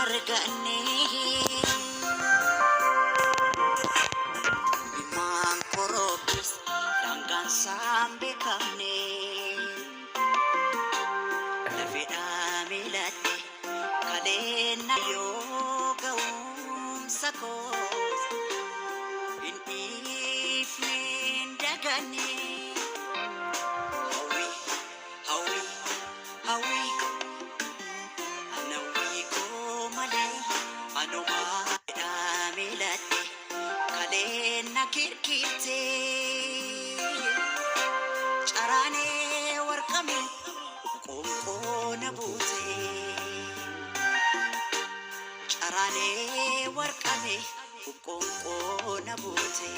arganne bimaan korobis dangaan sambe kamne lafedhaa miiladhe kaleena yoo ga'umsa koos hin dhiifne hin daganne hawwi anawwi koo malee anumaa fedhaa miiladhe kaleena kirkirte caraanee warqame qoonqoona buute caraanee warqame qoonqoona buute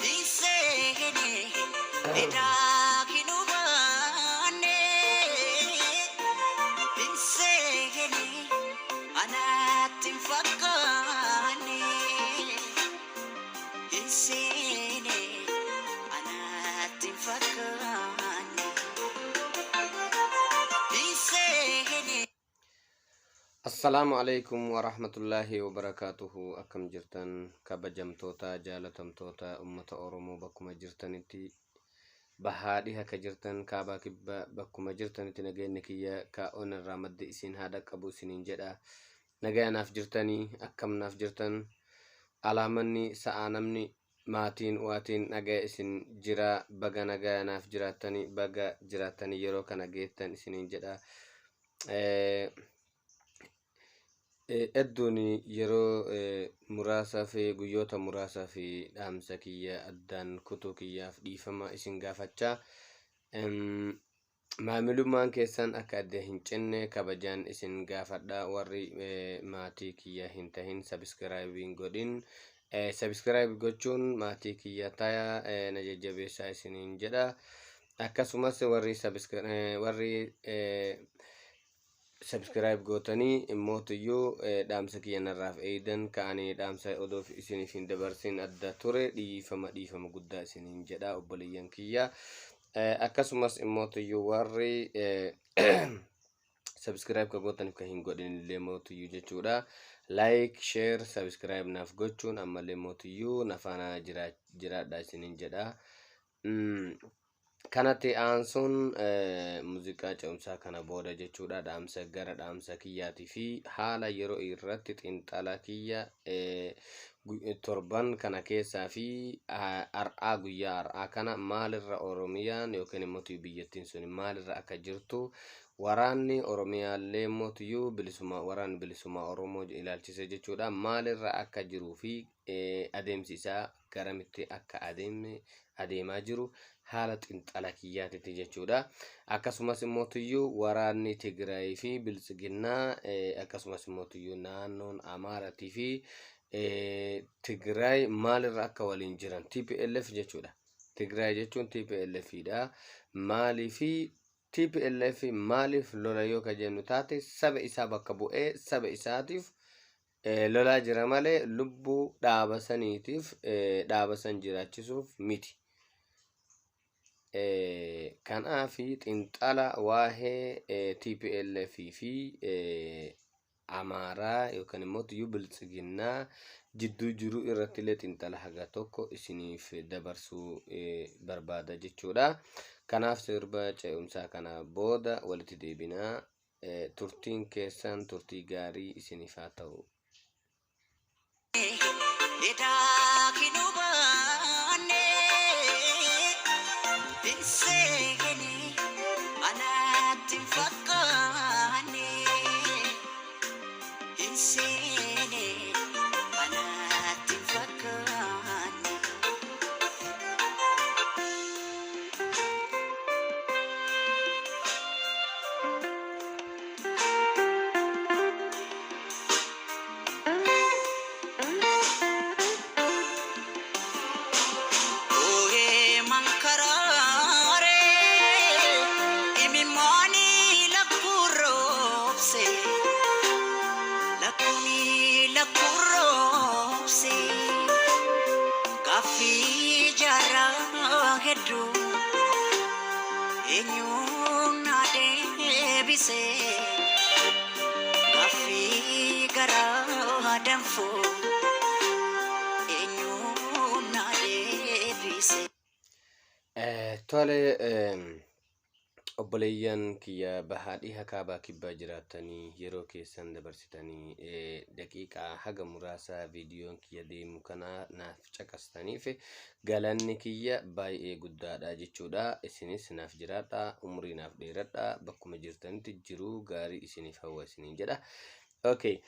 dhiiseene edaa kinubaane dhiiseene anaatti hin fakkaanne dhiiseene anaatti hin fakkaanne dhiiseene. Assalamu alaikum wa rahmatullahi wa barakatuhu. Akkam jirtan kabajamtoota jaalatamtoota ummata Oromoo bakkuma jirtanitti bahaadhi haka jirtan kaabaa kibba bakkuma jirtanitti nageenyi kiyya kaa'oon irraa madde isin haadha qabu isiniin jedha. Nagayaanaaf jirtanii akkamnaaf jirtan alaamanni sa'aa namni maatiin waatiin nagaa isin jira baga nagayaanaaf jiraatanii baga jiraatanii yeroo kana geettan isiniin jedha. Edduun yeroo muraasaa fi guyyoota muraasaa fi dhaamsa kiyya addaan kutuu kiyyaaf dhiifama isin gaafachaa maamilummaan keessan akka adda hin cinne kabajaan isin gaafadha. Warri maatii kiyya hin tahin sabskraayibiin godhin sabskraayib gochuun maatii kiyya taya na jajjabeessaa isiniin jedha. Akkasumas warri subscribe gootanii immootiyyu dhaamsa kiyya narraaf eeydan ka'anii dhaamsa odoof isiniif hin dabarsin adda ture dhiifama guddaa isiniin jedha obboleeyyan kiyya. Akkasumas immootiyyu warri subscribe ka gootaniif ka hin godhin illee mootiyyu jechuudha. Like, share, subscribe naaf gochuun ammallee mootiyyu nafaana jiraadha isiniin jedha. Kanatti aansuun muuziqaa ce'umsaa kana booda jechuudha dhaamsa gara dhaamsa kiyyaatii fi haala yeroo irratti xiinxala kiyya torban kana keessaa fi har'aa guyyaa har'aa kana maalirra Oromiyaan yookiin immoo biyyattiin sun maalirra akka jirtu waraanni Oromiyaallee immoo waraanni bilisummaa Oromoo ilaalchise jechuudha maalirra akka jiruu fi adeemsi isaa garamitti akka adeemaa jiru haala xiinxala kiyyaatitti jechuudha. Akkasumas immoo waraanni Tigraay fi Biltsiginnaa akkasumas immoo naannoon Amaaratii fi Tigraay maalirra akka waliin jiran TPLF jechuudha. Tigraay jechuun TPLF dha. TPLF maaliif lola yoo ka jennu taate saba isaa bakka bu'ee saba isaatiif lolaa jira malee lubbuu dhaaba saniitiif dhaaba san jiraachisuuf miti. Kanaaf xiinxala waa'ee TPLF fi Amaaraa yookaan immoo Biltsiginnaa jidduu jiru irratti illee xiinxala haga tokko isiniif dabarsuu barbaada jechuudha. Kanaaf sirba ce'umsaa kana booda walitti deebinaa. Turtiin keessan turtii gaarii isiniif haa ta'u. edaa kinubaane dhiiseene anaatti hin fakkaanne dhiiseene anaatti hin fakkaanne. Kafi jara hedu enyuna debise anfo eenyuun na deebise. Tole obboleeyyan kiyya bahaadhii hakaabaa kibbaa jiraatanii yeroo keessan dabarsitanii daqiiqaa haga muraasa viidiyoon kiyya deemu kana naaf caqastaniif galanni kiyya baay'ee guddaadha jechuudha. Isinis naaf jiraadha, umrii naaf dheeradha, bakkuma jirtanitti jiruu gaarii isiniif hawwa isiniin jedha. Okay,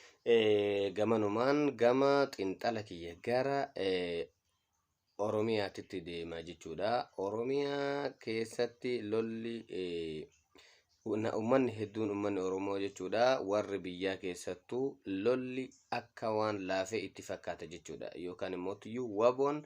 gamanumaan gama xinxala kiyya gara Oromiyaatitti deema jechuudha. Oromiyaa keessatti lolli ummanni hedduun ummanni Oromoo jechuudha warri biyyaa keessattuu lolli akka waan laafee itti fakkaata jechuudha. Yookaan immoo waboon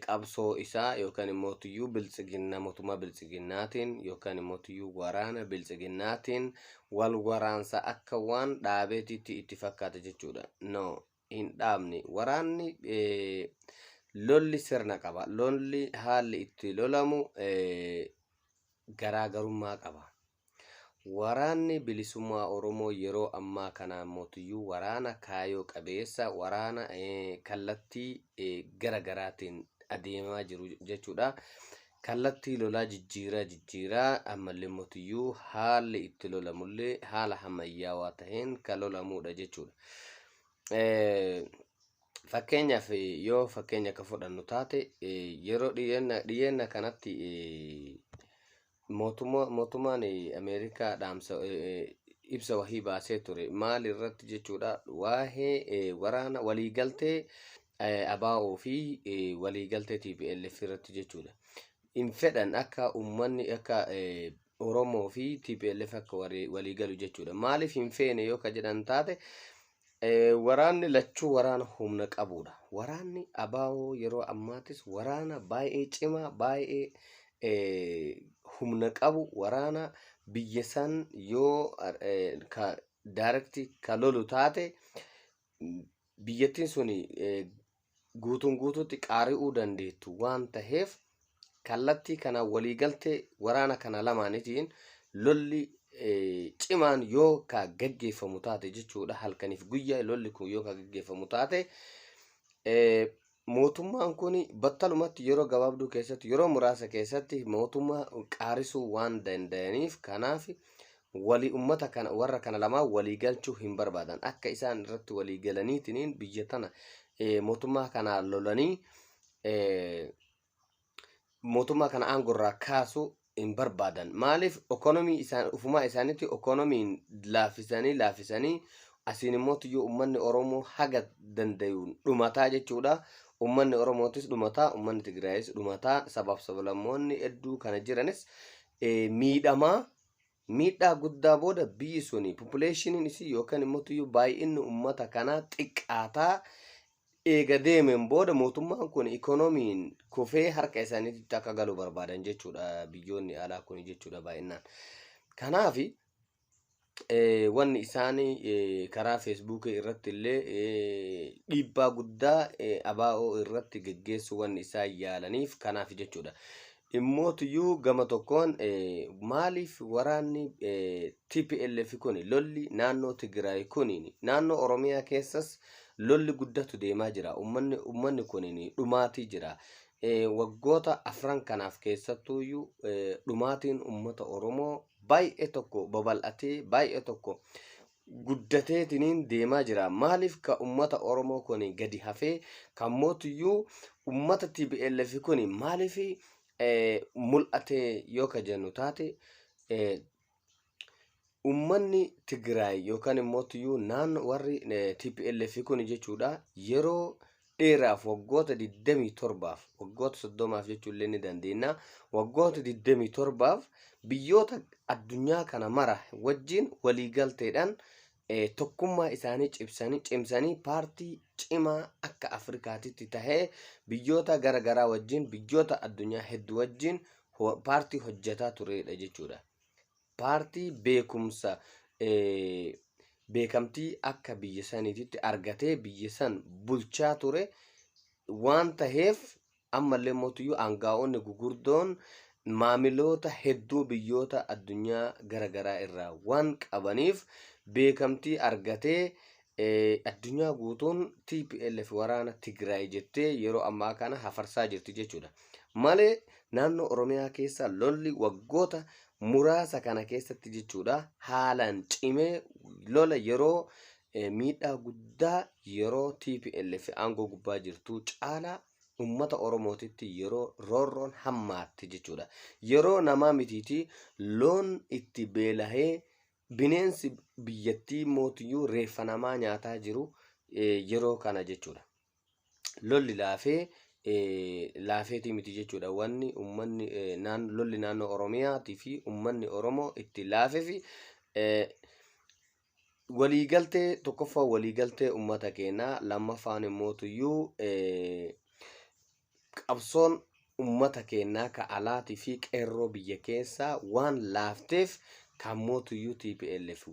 qabsoo isaa yookaan immoo biltsiginnaa mootummaa biltsiginnaatiin yookaan immoo waraana biltsiginnaatiin wal waraansa akka waan dhaabeetitti itti fakkaata jechuudha. No, hin dhaabni. Waraanni lolli sirna qaba. Lolli haalli itti lolamu garaagarummaa qaba. Waraanni bilisummaa Oromoo yeroo ammaa kana mootiyyuu waraana kaayoo qabeessa waraana kallattii garagaraatiin adeemaa jiru jechuudha. Kallattii lolaa jijjiiraa ammallee mootiyyuu haalli itti lolamullee haala ammayyaawaa ta'een kan lolamudha jechuudha. Fakkeenyaaf yoo fakkeenya akka fudhannu taate yeroo dhiyeenna kanatti mootummaan Ameerikaa dhaamsa ibsa wahii baasee ture maal irratti jechuudha. Waa'ee waraana waliigaltee ABO fi waliigaltee TPLF irratti jechuudha. In fedhan akka ummanni akka Oromoo fi TPLF akka waliigalu jechuudha. Maaliif hin feene yoo ka jedhan taate waraanni lachuu waraana humna qabudha. Waraanni ABO yeroo ammaatis waraana baay'ee cimaa baay'ee humna qabu waraana biyya san yoo ka directi ka lolu taate biyyattiin suni guutuutti qaari'uu dandeettu waan taheef kallattii kana waliigaltee waraana kana lamaanitiin lolli cimaan yoo ka gaggeeffamu taate jechuudha. Halkaniif guyyaa lolli kun yoo ka gaggeeffamu taate mootummaan kun battalumatti yeroo gabaabduu keessatti yeroo muraasa keessatti mootummaa qaarisuu waan danda'aniif kanaaf walii ummata kana warra kana lamaa walii galchuu hin barbaadan. Akka isaan irratti walii galaniitiin biyya tana mootummaa kana lolanii mootummaa kana aangorraa kaasuu hin barbaadan. Maaliif ekonomii isaan ufumaa isaaniitti ekonomiin laafisanii asiin immoo ummanni Oromoo haga danda'uun dhumataa jechuudha. Ummanni Oromootis dhumataa, ummanni Tigraayis dhumataa, sabaaf sablammoonni hedduu kana jiranis miidhaa guddaa booda biyyi suni populationiin isii yookaan immoo baay'inni ummata kanaa xiqqaataa eega deemeen booda mootummaan kun ekonomiin kufee harka isaaniitti akka galu barbaadan jechuudha biyyoonni alaa kun jechuudha baay'inaan. Kanaaf wanni isaanii karaa Facebook irratti illee dhiibbaa guddaa ABO irratti geggeessu wanni isaan yaalaniif kanaaf jechuudha. Immootiyyuu gama tokkoon maaliif waraanni TPLF kun lolli naannoo Tigraay kun naannoo Oromiyaa keessas lolli guddatu deemaa jira. Ummanni kun dhumaatii jira. Waggoota afran kanaaf keessattuuyyuu dhumaatiin ummata Oromoo baay'ee tokko babal'atee baay'ee tokko guddateetiin deemaa jira. Maaliif ka ummata Oromoo kun gadi hafee kan mootiyyuu ummata TPLF kun maaliif mul'ate yoo ka jennu taate ummanni Tigraay yookaan immoo naannoo warri TPLF kun jechuudha yeroo dheeraaf waggoota 27 waggoota 30 jechuullee ni dandeenya. Waggoota 27 biyyoota addunyaa kana mara wajjin waliigalteedhaan tokkummaa isaanii cimsanii paartii cimaa akka Afrikaatitti tahee biyyoota garagaraa wajjin biyyoota addunyaa hedduu wajjin paartii hojjetaa turedha jechuudha. Paartii beekumsa beekamtii akka biyya saniititti argatee biyya san bulchaa ture waan taheef ammallee mootiyyuu aangaa'onni gugurdoon maamiloota hedduu biyyoota addunyaa garagaraa irraa waan qabaniif beekamtii argatee addunyaa guutuun TPLF waraana Tigraay jettee yeroo ammaa kana hafarsaa jirti jechuudha. Malee naannoo Oromiyaa keessa lolli waggoota muraasa kana keessatti jechuudha haalaan cimee lola yeroo miidhaa guddaa yeroo TPLF aangoo gubbaa jirtu caalaa ummata Oromootitti yeroo roorroon hammaatti jechuudha. Yeroo namaa mitiitii loon itti beelahee bineensi biyyattii mootiyyuu reeffa namaa nyaataa jiru yeroo kana jechuudha. Lolli laafeetii miti jechuudha. Wanni ummanni lolli naannoo Oromiyaatii fi ummanni Oromoo itti laafee fi waliigaltee tokkoffaa waliigaltee ummata keenyaa lammaffaan immootiyyuu qabsoon ummata keenyaa ka alaatii fi qeerroo biyya keessaa waan laafteef kan mootiyyuu TPLF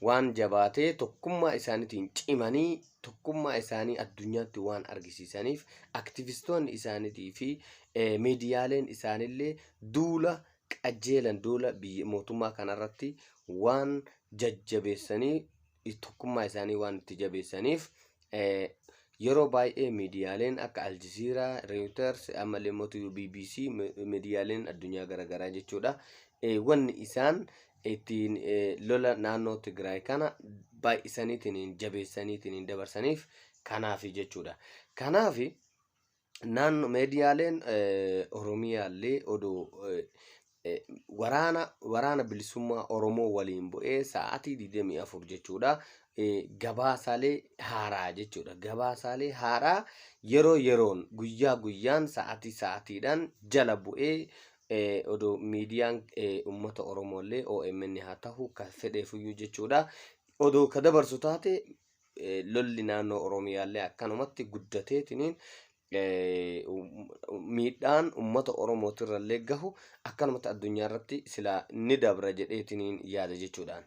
waan jabaatee tokkummaa isaaniitiin cimanii tokkummaa isaanii addunyaatti waan argisiisaniif aktivistoonni isaaniitii fi miidiyaaleen isaanillee duula qajeelan duula mootummaa kanarratti waan jajjabeessanii tokkummaa isaanii waan itti jabeessaniif yeroo baay'ee miidiyaaleen akka Aljazeera, Reuters, ammallee mootiyyuu BBC miidiyaaleen addunyaa garaagaraa jechuudha. Wanni isaan ittiin lola naannoo Tigraay kana baay'isaniitiin jabeessaniitiin dabarsaniif kanaaf jechuudha. Kanaaf naannoo miidiyaaleen Oromiyaallee odoo waraana bilisummaa Oromoo waliin bu'ee sa'aatii 24 jechuudha. Gabaasaalee haaraa jechuudha. Gabaasaalee haaraa yeroo yeroon guyyaa guyyaan sa'aatiidhaan jala bu'ee odoo miidiyaan ummata Oromoollee OMN haa ta'u kan fedheefuyyuu jechuudha. Odoo ka dabarsu taate lolli naannoo Oromiyaallee akkanumatti guddateetiniin miidhaan ummata Oromootirrallee gahu akkanumatti addunyaa irratti silaa ni dabra jedheetiniin yaada jechuudhaan.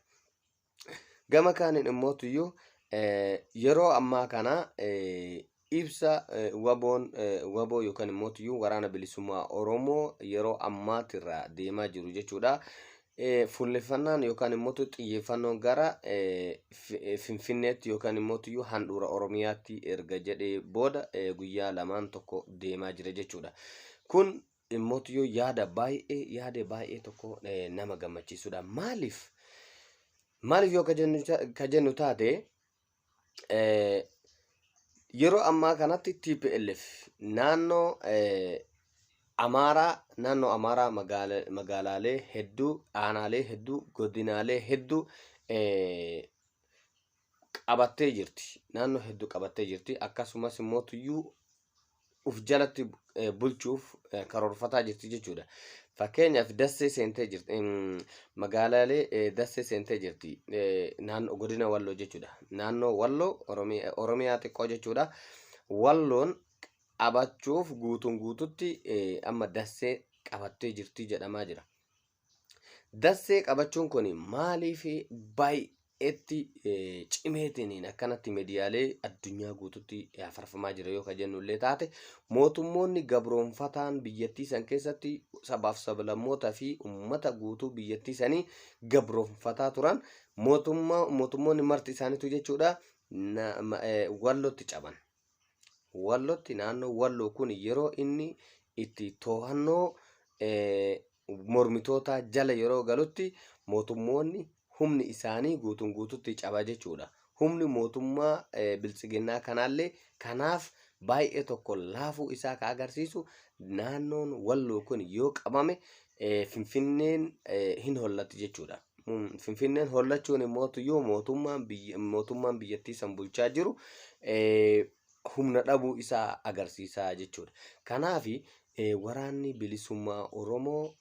Gama kaaniin immootiyyuu yeroo ammaa kana ibsa waboo yookaan immootiyyuu waraana bilisummaa Oromoo yeroo ammaatirraa deemaa jiru jechuudha. Fuulleffannaan yookaan immootu xiyyeeffannoon gara Finfinneetti yookaan immootiyyuu handhuura Oromiyaatti erga jedhee booda guyyaa lamaan tokko deemaa jira jechuudha. Kun immootiyyuu yaada baay'ee tokko nama gammachiisudha. Maaliif yoo ka jennu taate yeroo ammaa kanatti TPLF naannoo Amaaraa magaalaalee hedduu, aanaalee hedduu, godinaalee hedduu qabattee jirti. Naannoo hedduu qabattee jirti. Akkasumas immootiyyuu uf jalatti bulchuuf karoorfataa jirti jechuudha. Fakkeenyaaf Dassee seentee jirti. Magaalaalee Dassee seentee jirti. Naannoo godina Walloo jechuudha. Naannoo Walloo Oromiyaa xiqqoo jechuudha. Walloon qabachuuf guututti amma Dassee qabattee jirti jedhamaa jira. Dassee qabachuun kun maaliif baay'eetti cimeetiin akkanatti miidiyaalee addunyaa guututti farfamaa jira yoo ka jennullee taate mootummoonni gabroonfataan biyyattii san keessatti sabaaf sablammootaa fi ummata guutuu biyyattii sanii gabroonfataa turan mootummoonni marti isaaniitu jechuudha Wallootti caban. Wallootti naannoo Walloo kun yeroo inni itti to'annoo mormitoota jala yeroo galutti mootummoonni humni isaanii guututti caba jechuudha. Humni mootummaa biltsiginnaa kanaallee kanaaf baay'ee tokko laafuu isaa ka agarsiisu naannoon Walloo kun yoo qabame Finfinneen hin hollatti jechuudha. Finfinneen hollachuun immootiyyuu mootummaan biyyattii san bulchaa jiru humna dhabuu isaa agarsiisaa jechuudha. Kanaaf waraanni bilisummaa Oromoo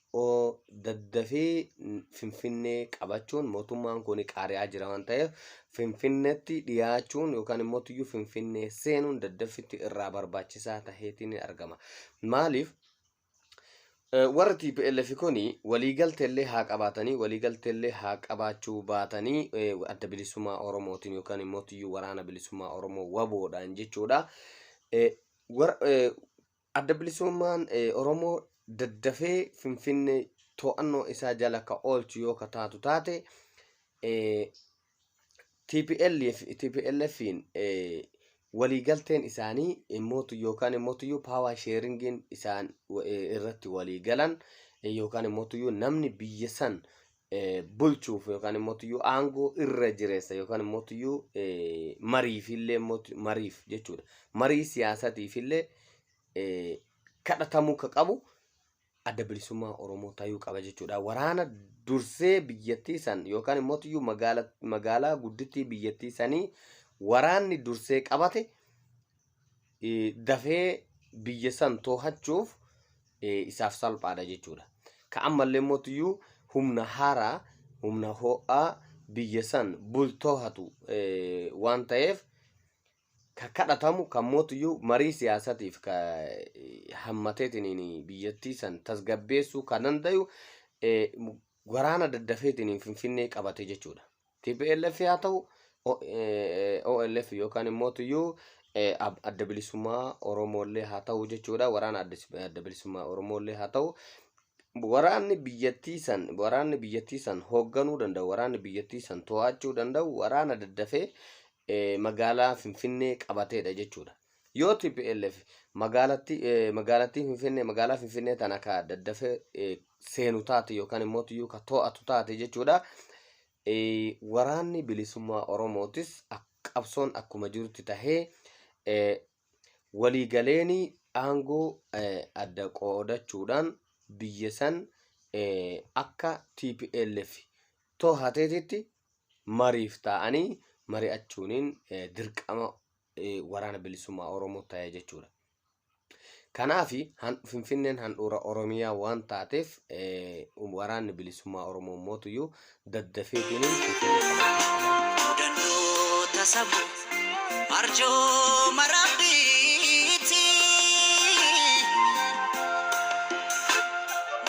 daddafee Finfinnee qabachuun mootummaan kun qaari'aa jira waan ta'eef Finfinneetti dhiyaachuun yookaan immootiyyuu Finfinnee seenuun daddafitti irraa barbaachisaa taheetiin argama. Maaliif warra TPLF kuni waliigalteellee haa qabaatanii waliigalteellee haa qabaachuu baatanii adda bilisummaa Oromootiin yookaan immootiyyuu waraana bilisummaa Oromoo waboodhaan jechuudha. Adda bilisummaan Oromoo daddafee Finfinnee to'annoo isaa jala ka oolchu yoo ka taatu taate TPLFin waliigalteen isaanii immootu yookaan immootu power sharingin isaan irratti waliigalan yookaan immootu namni biyya san bulchuuf yookaan immootu aangoo irra jireessa yookaan immootu mariifillee mariif jechuudha. Marii siyaasatiifillee kadhatamuu ka qabu adda bilisummaa Oromoo ta'uu qaba jechuudha. Waraana dursee biyyattii san yookaan immootu magaalaa guddittii biyyattii sanii waraanni dursee qabate dafee biyya san to'achuuf isaaf salphaadha jechuudha. Ka ammallee immootu humna haaraa humna ho'aa biyya san bultohatu waan ta'eef ka kadhatamu kan mootu marii siyaasatiif ka hammateetiin biyyattii san tasgabbeessuu kan danda'u waraana daddafeetiin Finfinnee qabate jechuudha. TPLF haa ta'u OLF yookaan immootu adda bilisummaa Oromoollee haa ta'u jechuudha. Waraana adda bilisummaa Oromoollee haa ta'u waraanni biyyattii san hoogganuu danda'u, waraanni biyyattii san to'achuu danda'u waraana daddafee magaalaa Finfinnee qabateedha jechuudha. Yoo TPLF magaalattii Finfinnee magaalaa Finfinnee tana ka daddafee seenu taate yookaan immootu ka to'atu taate jechuudha. Waraanni bilisummaa Oromootis qabsoon akkuma jirutti tahee waliigaleeni aangoo adda qoodachuudhaan biyya san akka TPLF to'ateetitti mariif ta'anii mari'achuuniin dirqama waraana bilisummaa Oromoo ta'ee jechuudha. Kanaafi Finfinneen handhuura Oromiyaa waan taateef waraanni bilisummaa Oromoo mootuyyuu daddafeetiin dandoota sabu arjoo maraabdiiti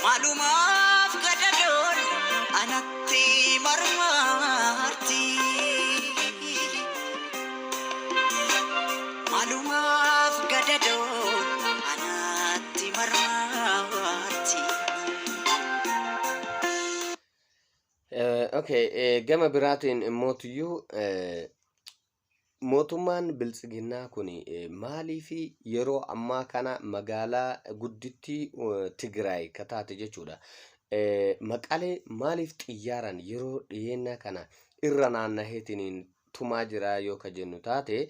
maalumaaf gadadoon anatti marmarti maalumaaf gadadoon anatti marmarti. Okay, gama biraatiin immootuyyuu mootummaan biltsiginnaa kun maaliifi yeroo ammaa kana magaalaa guddittii Tigraay ka taate jechuudha. Maqalee maaliif xiyyaaran yeroo dhiyeenya kana irra naannaheetiin tumaa jira yoo ka jennu taate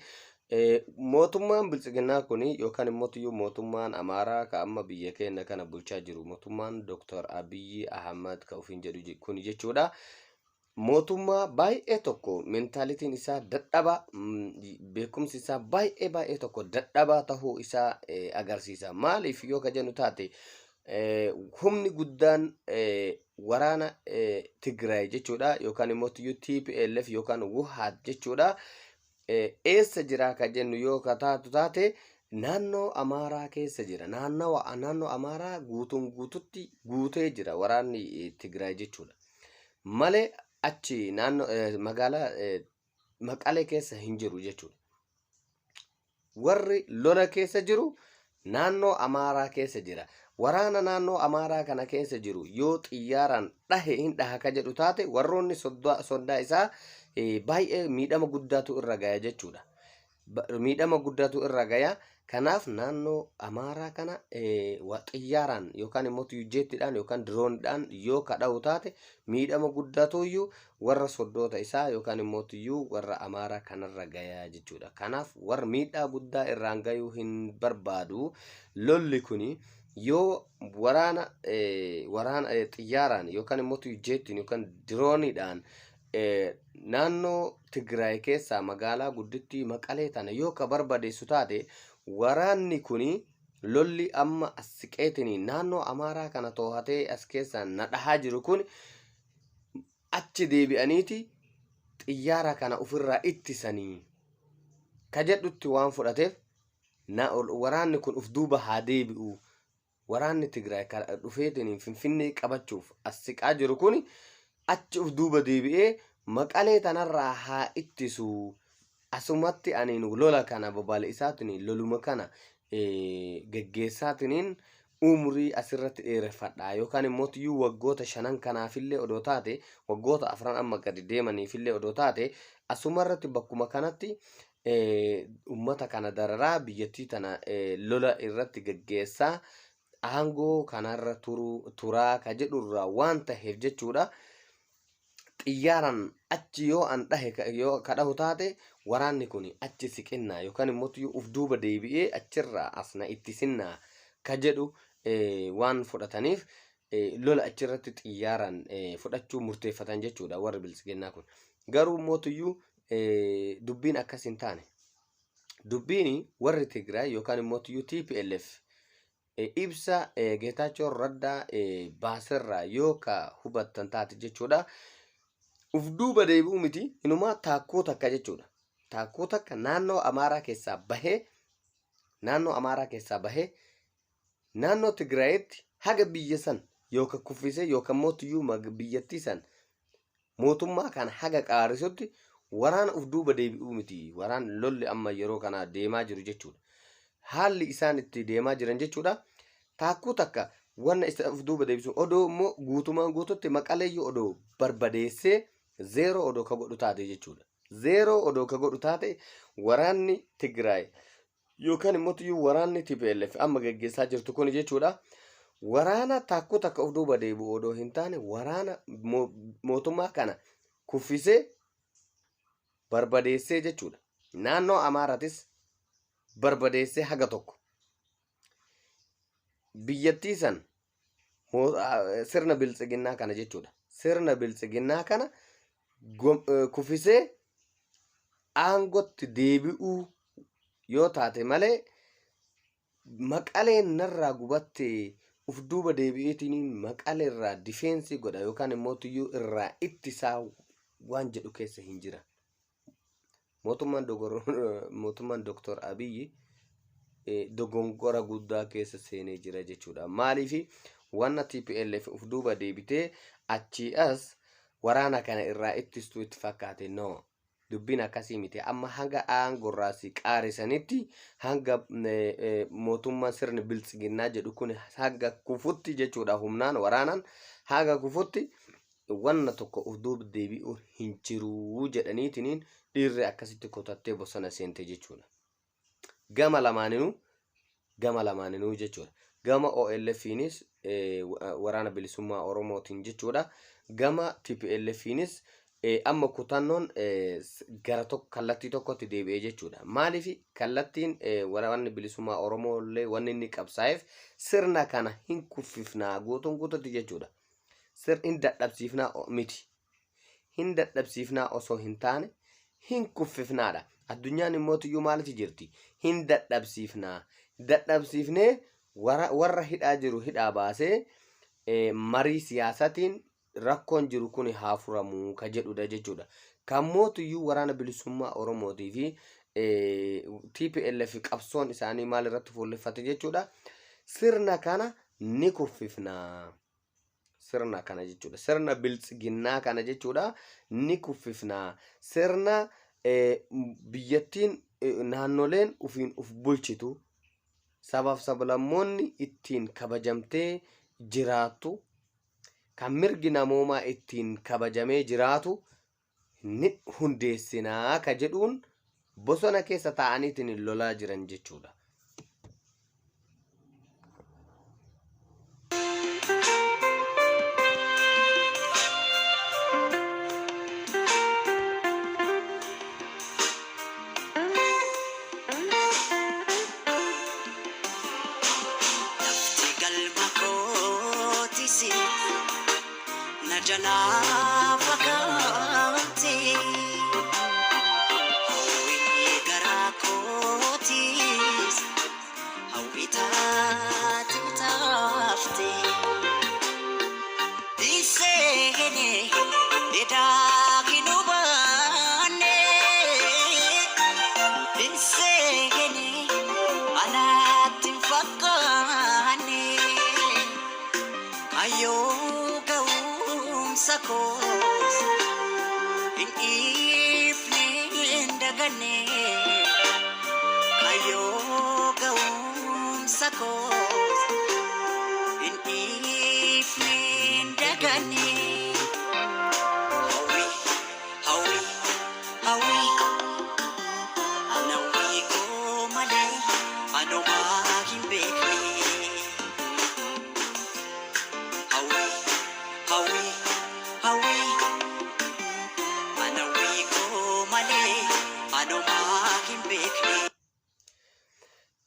mootummaan biltsiginnaa kun yookaan immootuyyuu mootummaan Amaaraa ka amma biyya keenya kana bulchaa jiru mootummaan Dr. Abiy Ahmad ka ufiin jedhu kun jechuudha. Mootummaa baay'ee tokko mentaalitiin isaa dadhaba beekumsi isaa baay'ee tokko dadhaba tahuu isaa agarsiisa. Maaliif yoo ka jennu taate humni guddaan waraana Tigraay jechuudha yookaan immootuyyuu TPLF yookaan Wuhaat jechuudha. Eessa jira ka jennu yoo ka taatu taate naannoo Amaaraa keessa jira. Naannoo Amaaraa guututti guutee jira waraanni Tigraay jechuudha. Malee achi naannoo magaalaa Maqalee keessa hin jiru jechuudha. Warri lola keessa jiru naannoo Amaaraa keessa jira. Waraana naannoo Amaaraa kana keessa jiru yoo xiyyaaraan hin dhaha ka jedhu taate warroonni soddaa isaa baay'ee miidhama guddaatu irra gaya jechuudha. Miidhama guddaatu irra gaya. Kanaaf naannoo Amaaraa kana xiyyaaraan yookaan immootu jettiidhaan yookaan diroonidhaan yoo kadha'u taate miidhama guddatuyyuu warra soddoota isaa yookaan immootu warra Amaaraa kanarra gaya jechuudha. Kanaaf warra miidhaa guddaa irraan gayuu hin barbaadu. Lolli kuni yoo waraana xiyyaaraan yookaan immootu jettiin yookaan diroonidhaan naannoo Tigraay keessaa magaalaa guddittii Maqalee tana yoo ka barbadeessu taate waraanni kuni lolli amma asiqeetiin naannoo Amaaraa kana to'atee as keessaa nadhahaa jiru kun achi deebi'aniiti xiyyaara kana ofirraa ittisanii ka jedhutti waan fudhateef waraanni kun uf duuba haa deebi'u. Waraanni Tigraay ka dhufeetiin Finfinnee qabachuuf asiqaa jiru kun achi uf duuba deebi'ee Maqalee tanarraa haa ittisu. Asumatti aniin lola kana babal'isaatiin loluma kana geggeessaatiin umrii asirratti dheereffadhaa yookaan immoo iyyuu waggoota 5 kanaafillee odoo taate waggoota 4 amma gadi deemaniifillee odoo taate asumarratti bakkuma kanatti ummata kana dararaa biyyattii tana lola irratti gaggeessaa aangoo kanarra turaa ka jedhurraa waan ta'eef jechuudha. Xiyyaaran achi yoo an dhahe yoo kadhahu taate waraanni kun achi siqinnaa yookaan immoo uf duuba deebi'ee achirraa asna ittisinnaa ka jedhu waan fudhataniif lola achirratti xiyyaaran fudhachuu murteeffatan jechuudha warri bilisiginnaa kun. Garuu mootiyyuu dubbiin akkas hin taane. Dubbiin warri Tigraay yookaan immoo TPLF ibsa Geetaachoo Raddaa baaserraa yoo ka hubattan taate jechuudha. Uf duuba deebi'u miti inumaa taakkoo takka jechuudha. Taakkoo takka naannoo Amaaraa keessaa bahee naannoo Tigraayitti haga biyya san yookaan kuffisee yookaan mootiyyuu biyyattii san mootummaa kana haga qaarisutti waraana uf duuba deebi'u miti. Waraan lolli amma yeroo kana deemaa jiru jechuudha. Haalli isaan itti deemaa jiran jechuudha. Taakkoo takka wanna isa uf duuba deebisu odoo immoo guutumaan guututti Maqaleeyyuu odoo barbadeessee zero odoo ka godhu taate jechuudha. Zero odoo ka godhu taate waraanni Tigraay yookaan immoo waraanni TPLF amma gaggeessaa jirtu kun jechuudha. Waraana taakkoo takka uf duuba deebi'u odoo hin taane waraana mootummaa kana kuffisee barbadeessee jechuudha. Naannoo Amaaratis barbadeessee haga tokko. Biyyattii san sirna bilisiginnaa kana jechuudha. Sirna bilisiginnaa kana kuffisee aangotti deebi'uu yoo taate malee Maqaleen narraa gubatte uf duuba deebi'eetiin Maqaleerraa difeensii godha yookaan immoo irraa ittisaa waan jedhu keessa hin jira. Mootummaan Dr. Abiyyi dogongora guddaa keessa seenee jira jechuudha. Maaliif wanna TPLF uf duuba deebitee achii as waraana kana irraa ittistuu itti fakkaate no. Dubbiin akkasii miti. Amma hanga aangorraasii qaarisanitti hanga mootummaan sirni bilisiginnaa jedhu kun hanga kufutti jechuudha. Humnaan waraanaan hanga kufutti wanna tokko uf duuba deebi'u hin jiru jedhaniitiin dhiirri akkasitti kotattee bosona seente jechuudha. Gama lamaaninuu jechuudha. Gama OLFinis waraana bilisummaa Oromootiin jechuudha. Gama TPLFinis amma kutannoon gara tokko kallattii tokkotti deebi'ee jechuudha. Maaliif kallattiin waraanni bilisummaa Oromoollee wanni inni qabsaa'eef sirna kana hin kuffifnaa guutuun guututti jechuudha. Hin dadhabsiifnaa miti. Hin dadhabsiifnaa osoo hin taane hin kuffifnaadha. Addunyaan immoo maaliif jirti? Hin dadhabsiifnaa. Dadhabsiifnee warra hidhaa jiru hidhaa baasee marii siyaasatiin rakkoon jiru kun haa furamuu ka jedhudha jechuudha. Kan mootiyyuu waraana bilisummaa Oromootii fi TPLF qabsoon isaanii maal irratti fuulleffate jechuudha. Sirna kana ni kuffifnaa. Sirna kana jechuudha. Sirna bilisiginnaa kana jechuudha ni kuffifnaa. Sirna biyyattiin naannoleen ufiin uf bulchitu sabaaf sablammoonni ittiin kabajamtee jiraattu kan mirgi namoomaa ittiin kabajamee jiraatu ni hundeessinaa ka jedhuun bosona keessa taa'aniitiin lolaa jiran jechuudha. Najana fakati hawi garakotis hawi tafti disene edakinubane disene anatin fakane ayo sakos in evening dagane ayo sakos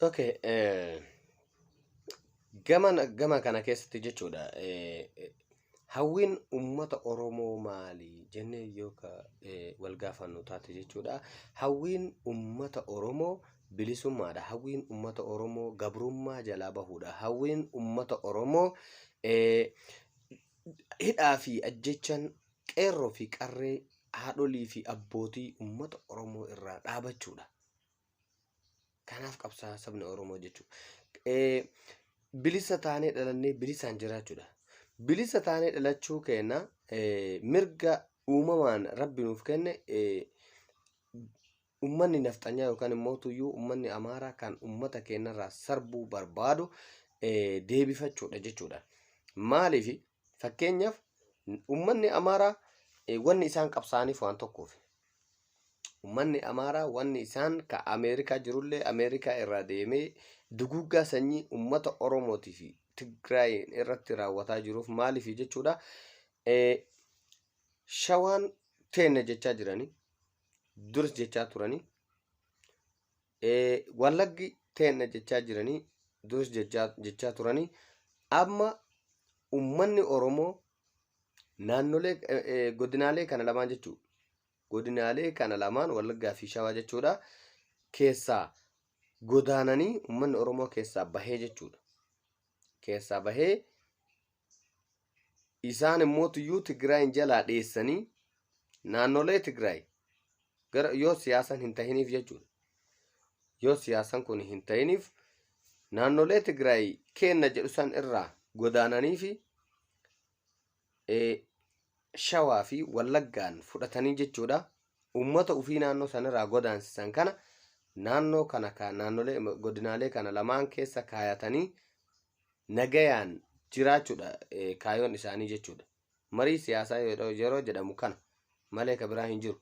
Okay, gama kana keessatti jechuudha. Hawwiin uummata Oromoo maali jennee yookaan wal gaafannu taate jechuudha. Hawwiin uummata Oromoo bilisummaadha. Hawwiin uummata Oromoo gabrummaa jalaa bahuudha. Hawwiin uummata Oromoo hidhaa fi ajjechaan qeerroo fi qarree haadholii fi abbootii uummata Oromoo irraa dhaabachuudha. Kanaaf qabsaa sabni Oromoo jechuudha. Bilisa taanee dhalannee bilisaan jiraachuudha. Bilisa taanee dhalachuu keenya mirga uumamaan Rabbi nuuf kenne uummanni nafxanyaa yookaan immoo tuyyuu uummanni Amaaraa kan uummata keenyarraa sarbuu barbaadu deebifachuudha jechuudha. Maaliif fakkeenyaaf uummanni Amaaraa wanni isaan qabsaaniif waan tokkoof. Uummanni Amaaraa wanni isaan ka Ameerikaa jirullee Ameerikaa irraa deemee duguuggaa sanyii uummata Oromootii fi Tigraay irratti raawwataa jiruuf maaliif jechuudha. Shawaan teenne jechaa jiranii duris jechaa turanii Wallaggi teenne jechaa jiranii duris jechaa turanii amma uummanni Oromoo naannolee godinaalee kana lamaan jechuudha. Godinaalee kana lamaan Wallaggaa fi Shawaa jechuudha keessaa godaananii uummanni Oromoo keessaa bahee jechuudha. Keessaa bahee isaan immoo tuyyuu Tigraayin jalaa dheessanii naannolee Tigraay gara yoo siyaasan hin tahiniif jechuudha. Yoo siyaasan kun hin tahiniif naannolee Tigraay kenna jedhu san irraa godaananii fi Shawaa fi Wallaggaan fudhatanii jechuudha. Uummata ofii naannoo sanirraa godaansisan kana naannoo kana naannolee godinaalee kana lamaan keessa kaayatanii nagayaan jiraachuudha kaayoon isaanii jechuudha. Marii siyaasaa yeroo jedhamu kana malee ka biraa hin jiru.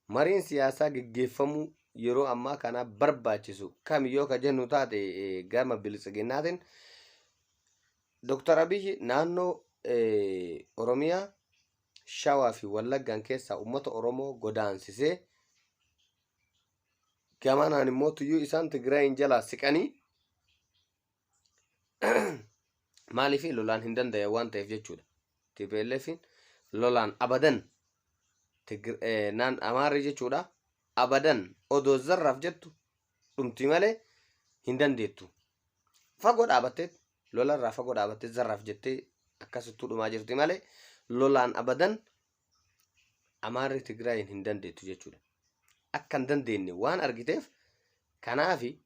Mariin siyaasaa gaggeeffamuu yeroo ammaa kana barbaachisu kamiyyoo ka jennu taate gama bilisiginnaatiin Dr. Abiy naannoo Oromiyaa Shawaa fi Wallaggaan keessaa uummata Oromoo godaansisee gamanaan immoo tuyyuu isaan Tigraayin jalaa siqanii maaliif lolaan hin danda'e waan ta'eef jechuudha. TPLF lolaan abadan naan Amaarri jechuudha abadan odoo zarraaf jettu dhumti malee hin dandeettu. Fagoo dhaabattee lolarraa fagoo dhaabattee zarraaf jettee akkasittuu dhumaa jirti malee lolaan abadan Amaarri Tigraayin hin dandeettu jechuudha. Akka hin dandeenye waan argiteef kanaafi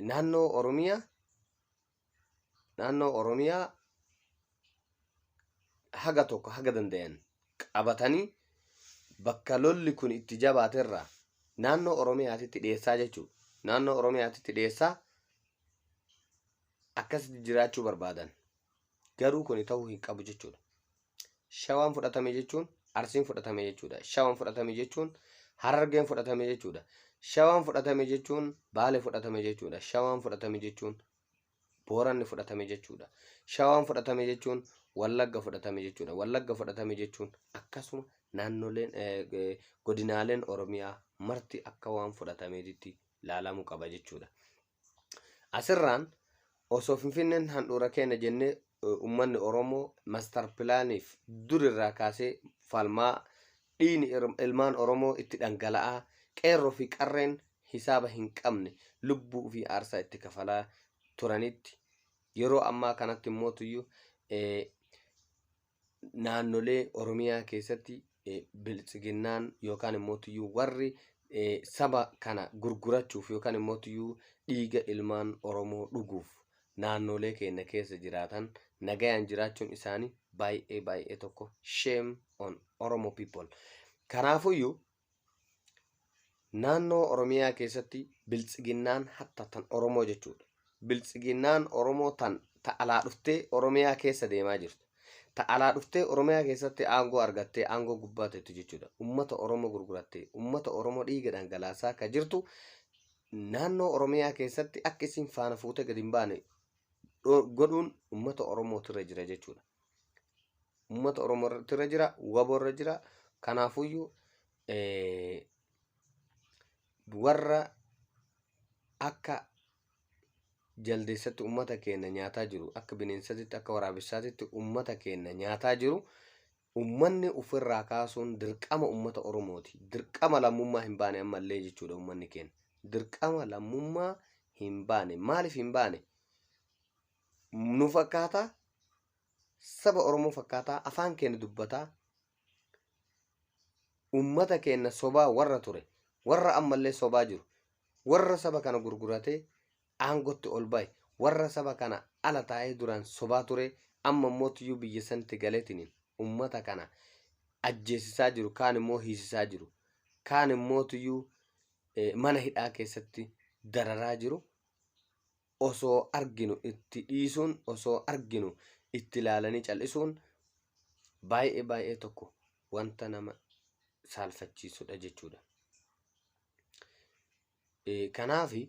naannoo Oromiyaa haga tokko haga danda'an qabatanii bakka lolli kun itti jabaaterraa naannoo Oromiyaatitti dhiyeessaa jechuudha. Naannoo Oromiyaatitti dhiyeessaa akkasitti jiraachuu barbaadan. Garuu kun ta'uu hin qabu jechuudha. Shawaan fudhatame jechuun Arsiin fudhatame jechuudha. Shawaan fudhatame jechuun Harargeen fudhatame jechuudha. Shawaan fudhatame jechuun Baalee fudhatame jechuudha. Shawaan fudhatame jechuun Booranni fudhatame jechuudha. Shawaan fudhatame jechuun Wallagga fudhatame jechuudha. Wallagga fudhatame jechuun akkasuma naannoleen godinaaleen Oromiyaa marti akka waan fudhatameetitti ilaalamuu qaba jechuudha. Asirraan osoo Finfinneen handhuura keenya jennee uummanni Oromoo master pilaaniif durirraa kaasee falmaa dhiini ilmaan Oromoo itti dhangala'aa qeerroo fi qarreen hisaaba hin qabne lubbuu fi aarsaa itti kafalaa turanitti yeroo ammaa kanatti immoo tuyyuu naannolee Oromiyaa keessatti bilisiginnaan yookaan immoo tuyyuu warri saba kana gurgurachuuf yookaan immoo tuyyuu dhiiga ilmaan Oromoo dhuguuf naannolee keenya keessa jiraatan nagayaan jiraachuun isaanii baay'ee tokko shame on Oromo people. Kanaafuyyuu naannoo Oromiyaa keessatti bilisiginnaan hatta tan Oromoo jechuudha. Bilisiginnaan Oromoo tan ta'alaa dhuftee Oromiyaa keessa deemaa jirtu. Ta'alaa dhuftee Oromiyaa keessatti aangoo argattee aangoo gubbaa ta'etu jechuudha. Uummata Oromoo gurgurattee uummata Oromoo dhiiga dhangalaasaa ka jirtu naannoo Oromiyaa keessatti akka isin faana fuutee gadi hin baane godhuun uummata Oromootirra jira jechuudha. Uummata Oromootirra jira, waboorra jira. Kanaafuyyuu warra akka jaldeessatti ummata keenya nyaataa jiru, akka bineensatti akka waraabessaatti ummata keenya nyaataa jiru ummanni ofirraa kaasuun dirqama ummata Oromooti. Dirqama lammummaa hin baane ammallee jechuudha ummanni keenya. Dirqama lammummaa hin baane. Maaliif hin baane? Nu fakkaataa saba Oromoo fakkaataa afaan keenya dubbataa ummata keenya sobaa warra ture, warra ammallee sobaa jiru, warra saba kana gurguratee aangotti ol bahe, warra saba kana ala taa'ee duraan sobaa ture amma mootiyyuu biyya sanatti galeetiniin ummata kana ajjeesisaa jiru, kaan immoo hiisisaa jiru, kaan immootiyyuu mana hidhaa keessatti dararaa jiru. Osoo arginu itti dhiisuun, osoo arginu itti ilaalanii cal'isuun baay'ee tokko wanta nama saalfachiisudha jechuudha. Kanaafi